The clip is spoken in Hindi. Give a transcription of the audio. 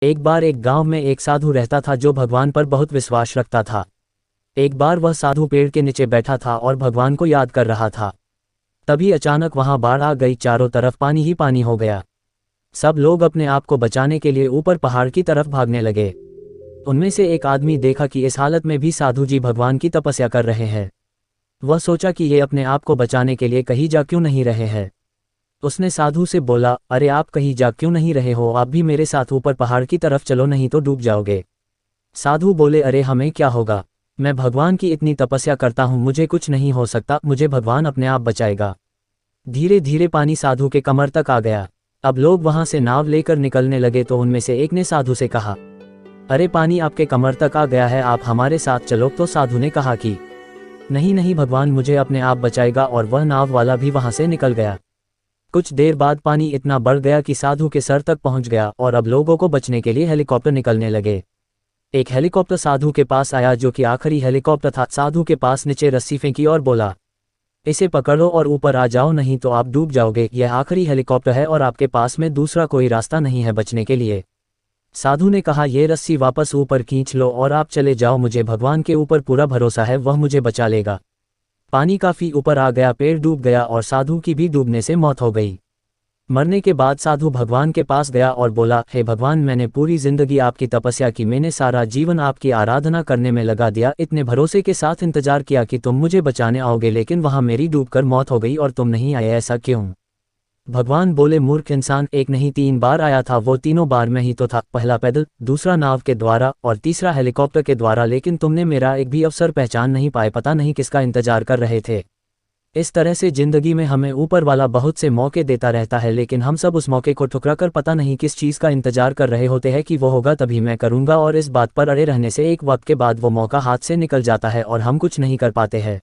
एक बार एक गांव में एक साधु रहता था जो भगवान पर बहुत विश्वास रखता था। एक बार वह साधु पेड़ के नीचे बैठा था और भगवान को याद कर रहा था। तभी अचानक वहां बाढ़ आ गई, चारों तरफ पानी ही पानी हो गया। सब लोग अपने आप को बचाने के लिए ऊपर पहाड़ की तरफ भागने लगे। उनमें से एक आदमी देखा कि इस हालत में भी साधु जी भगवान की तपस्या कर रहे हैं। वह सोचा कि ये अपने आप को बचाने के लिए कहीं जा क्यों नहीं रहे हैं। उसने साधु से बोला, अरे आप कहीं जा क्यों नहीं रहे हो, आप भी मेरे साथ ऊपर पहाड़ की तरफ चलो, नहीं तो डूब जाओगे। साधु बोले, अरे हमें क्या होगा, मैं भगवान की इतनी तपस्या करता हूँ, मुझे कुछ नहीं हो सकता, मुझे भगवान अपने आप बचाएगा। धीरे धीरे पानी साधु के कमर तक आ गया। अब लोग वहां से नाव लेकर निकलने लगे तो उनमें से एक ने साधु से कहा, अरे पानी आपके कमर तक आ गया है, आप हमारे साथ चलो। तो साधु ने कहा कि नहीं नहीं, भगवान मुझे अपने आप बचाएगा, और वह नाव वाला भी वहां से निकल गया। कुछ देर बाद पानी इतना बढ़ गया कि साधु के सर तक पहुंच गया और अब लोगों को बचने के लिए हेलीकॉप्टर निकलने लगे। एक हेलीकॉप्टर साधु के पास आया जो कि आखिरी हेलीकॉप्टर था। साधु के पास नीचे रस्सी फेंकी और बोला, इसे पकड़ो और ऊपर आ जाओ, नहीं तो आप डूब जाओगे। यह आखिरी हेलीकॉप्टर है और आपके पास में दूसरा कोई रास्ता नहीं है बचने के लिए। साधु ने कहा, ये रस्सी वापस ऊपर खींच लो और आप चले जाओ, मुझे भगवान के ऊपर पूरा भरोसा है, वह मुझे बचा लेगा। पानी काफी ऊपर आ गया, पेड़ डूब गया और साधु की भी डूबने से मौत हो गई। मरने के बाद साधु भगवान के पास गया और बोला, हे भगवान, मैंने पूरी जिंदगी आपकी तपस्या की, मैंने सारा जीवन आपकी आराधना करने में लगा दिया, इतने भरोसे के साथ इंतजार किया कि तुम मुझे बचाने आओगे, लेकिन वहां मेरी डूबकर मौत हो गई और तुम नहीं आए, ऐसा क्यों? भगवान बोले, मूर्ख इंसान, एक नहीं 3 बार आया था, वो तीनों बार में ही तो था, पहला पैदल, दूसरा नाव के द्वारा और तीसरा हेलीकॉप्टर के द्वारा, लेकिन तुमने मेरा एक भी अवसर पहचान नहीं पाए, पता नहीं किसका इंतजार कर रहे थे। इस तरह से जिंदगी में हमें ऊपर वाला बहुत से मौके देता रहता है, लेकिन हम सब उस मौके को ठुकरा कर पता नहीं किस चीज़ का इंतजार कर रहे होते हैं कि वो होगा तभी मैं करूँगा, और इस बात पर अड़े रहने से एक वक्त के बाद वो मौका हाथ से निकल जाता है और हम कुछ नहीं कर पाते हैं।